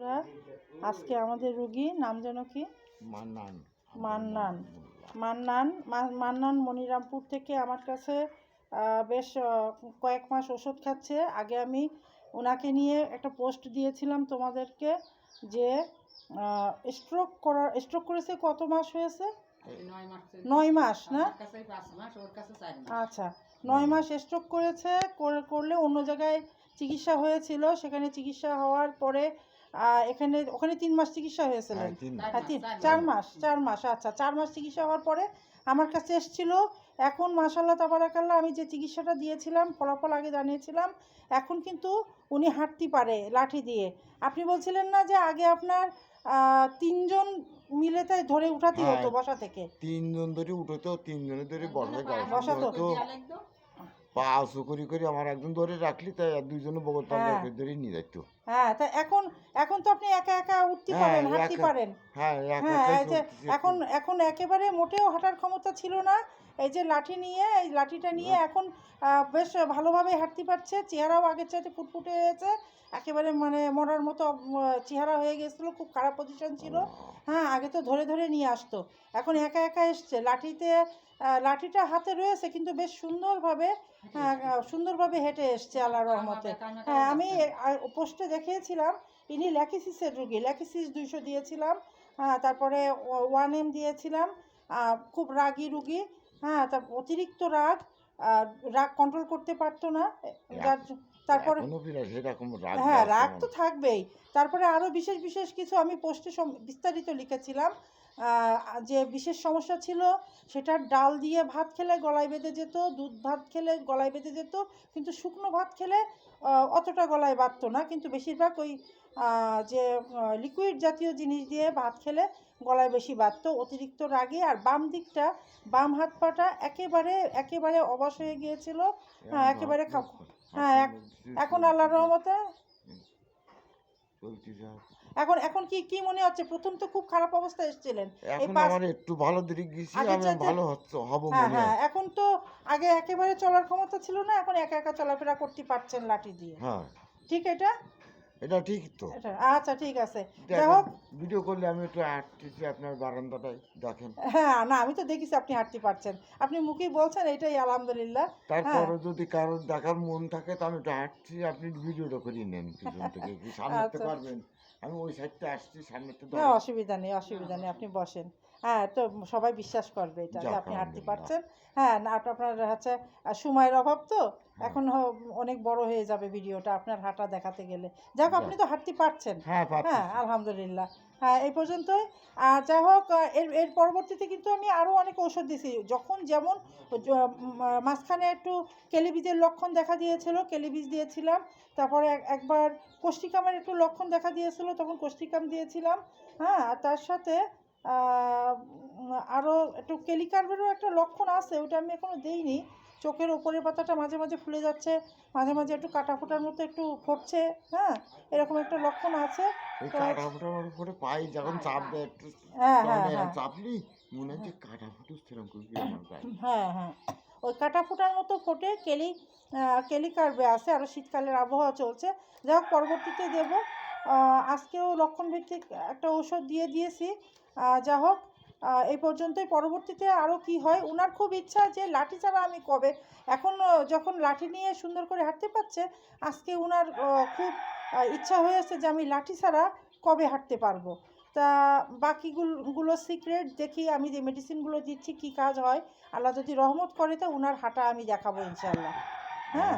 বন্ধুরা, আজকে আমাদের রুগী নাম যেন কি? মান্নান। মান্নান। মান্নান মান্নান মনিরামপুর থেকে আমার কাছে বেশ কয়েক মাস ওষুধ খাচ্ছে। আগে আমি ওনাকে নিয়ে একটা পোস্ট দিয়েছিলাম তোমাদেরকে যে স্ট্রোক করেছে। কত মাস হয়েছে? 9 মাস না? আচ্ছা, 9 মাস স্ট্রোক করেছে। করলে অন্য জায়গায় চিকিৎসা হয়েছিল, সেখানে চিকিৎসা হওয়ার পরে ওখানে 3 মাস চিকিৎসা হয়েছিল। 4 মাস। আচ্ছা, 4 মাস চিকিৎসা হওয়ার পরে আমার কাছে এসেছিল। এখন মাশাআল্লাহ তাবারাকাল্লাহ, আমি যে চিকিৎসাটা দিয়েছিলাম ফলাফল আগে জানিয়েছিলাম, এখন কিন্তু উনি হাঁটতে পারে লাঠি দিয়ে। আপনি বলছিলেন না যে আগে আপনার 3 জন মিলে তাই ধরে উঠাতে হতো বসা থেকে? 3 জন ধরে উঠতো, 3 জনের ধরে বসাতো। পা উঁচু করে আমার একজন ধরে রাখলি, তাই আর 2 জনে বগল ধরে নিয়ে যেত। হ্যাঁ, তা এখন তো আপনি একা একা উঠতে পারেন, হাঁটতে পারেন। হ্যাঁ, এই যে এখন একেবারে মোটেও হাঁটার ক্ষমতা ছিল না। এই যে এই লাঠিটা নিয়ে এখন বেশ ভালোভাবে হাঁটতে পারছে। চেহারাও আগের চাইতে ফুটফুটে হয়েছে। একেবারে মানে মরার মতো চেহারা হয়ে গেছিলো, খুব খারাপ পজিশন ছিল। হ্যাঁ, আগে তো ধরে ধরে নিয়ে আসতো, এখন একা একা এসছে। লাঠিটা হাতে রয়েছে, কিন্তু বেশ সুন্দরভাবে হেঁটে এসছে আল্লাহর রহমতে। হ্যাঁ, আমি পোস্টে দেখিয়েছিলাম ইনি ল্যাকিসিসের রুগী। ল্যাকিসিস 200 দিয়েছিলাম। হ্যাঁ, তারপরে 1M দিয়েছিলাম। খুব রাগী রুগী। হ্যাঁ, অতিরিক্ত রাগ কন্ট্রোল করতে পারতো না। তারপরে হ্যাঁ, রাগ তো থাকবেই। তারপরে আরও বিশেষ কিছু আমি পোস্টে বিস্তারিত লিখেছিলাম। যে বিশেষ সমস্যা ছিল, সেটা ডাল দিয়ে ভাত খেলে গলায় বেঁধে যেত, দুধ ভাত খেলে গলায় বেঁধে যেত, কিন্তু শুকনো ভাত খেলে অতটা গলায় বাঁধতো না। কিন্তু বেশিরভাগ ওই যে লিকুইড জাতীয় জিনিস দিয়ে ভাত খেলে গলায় বেশি বাঁধতো। অতিরিক্ত রাগে আর বাম হাত পাটা একেবারে অবশ হয়ে গিয়েছিল। হ্যাঁ, একেবারে এখন আল্লাহর রহমতে এখন কি মনে হচ্ছে? প্রথম তো খুব খারাপ অবস্থায় এসেছিলেন, এখন আমার একটু ভালো দিকে গেছি, আমি ভালো হব মনে হয়। হ্যাঁ, এখন তো আগে একেবারে চলার ক্ষমতা ছিল না, এখন একা একা চলাফেরা করতে পারছেন লাঠি দিয়ে। হ্যাঁ, ঠিক এটা ঠিক তো। আচ্ছা, ঠিক আছে। যাই হোক, ভিডিও করলে আমি একটু হাঁটতেছি আপনার বারান্দাটায়, দেখেন। হ্যাঁ, না, আমি তো দেখেছি আপনি হাঁটতে পারছেন। আপনি মুখেই বলছেন, এটাই আলহামদুলিল্লাহ। তারপরে যদি কারোর দেখার মন থাকে তো আমি একটু হাঁটছি, আপনি ভিডিওটা করিয়ে নেন পিছন থেকে, কি সামনে পারবেন? আমি ওই সাইডটা আসছি, সামনে তো অসুবিধা নেই, আপনি বসেন। হ্যাঁ, তো সবাই বিশ্বাস করবে এটা যে আপনি হাঁটতে পারছেন। হ্যাঁ, না, আপনার হচ্ছে সময়ের অভাব তো। এখন অনেক বড় হয়ে যাবে ভিডিওটা আপনার হাঁটা দেখাতে গেলে। যাক, আপনি তো হাঁটতে পারছেন। হ্যাঁ, আলহামদুলিল্লাহ। হ্যাঁ, এই পর্যন্তই। যাই হোক, এর পরবর্তীতে কিন্তু আমি আরও অনেক ওষুধ দিয়েছি। যখন যেমন মাঝখানে একটু কেলিবীজের লক্ষণ দেখা দিয়েছিল, কেলিবীজ দিয়েছিলাম। তারপরে একবার কোষ্ঠিকামের একটু লক্ষণ দেখা দিয়েছিল, তখন কোষ্ঠিকাম দিয়েছিলাম। হ্যাঁ, আর তার সাথে আরও একটু কেলিকার্ভেরও একটা লক্ষণ আছে, ওটা আমি এখনও দিইনি। চোখের ওপরের পাতাটা মাঝে মাঝে ফুলে যাচ্ছে, মাঝে মাঝে একটু কাটা ফোটার মতো একটু ফুটছে। হ্যাঁ, এরকম একটা লক্ষণ আছে। কাটা ফোটার উপরে পাই যখন চাপ দেয়, একটু চাপলি মনে হচ্ছে কাটা ফুটুচ্ছে। হ্যাঁ, ওই কাটা ফোটার মতো ফোটে, কেলিকার্ভে আছে। আরও শীতকালের আবহাওয়া চলছে। যাই হোক, পরবর্তীতে দেবো। আজকেও লক্ষণভিত্তিক একটা ঔষধ দিয়েছি। যা হোক, এই পর্যন্তই। পরবর্তীতে আরও কি হয়, ওনার খুব ইচ্ছা যে লাঠি ছাড়া আমি কবে, এখন যখন লাঠি নিয়ে সুন্দর করে হাঁটতে পারছে, আজকে ওনার খুব ইচ্ছা হয়েছে যে আমি লাঠি ছাড়া কবে হাঁটতে পারবো। তা বাকিগুলো সিক্রেট। দেখি আমি যে মেডিসিনগুলো দিচ্ছি কি কাজ হয়। আল্লাহ যদি রহমত করে তো ওনার হাঁটা আমি দেখাবো ইনশাআল্লাহ। হ্যাঁ,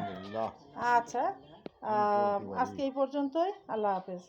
আচ্ছা, আজকে এই পর্যন্তই। আল্লাহ হাফেজ।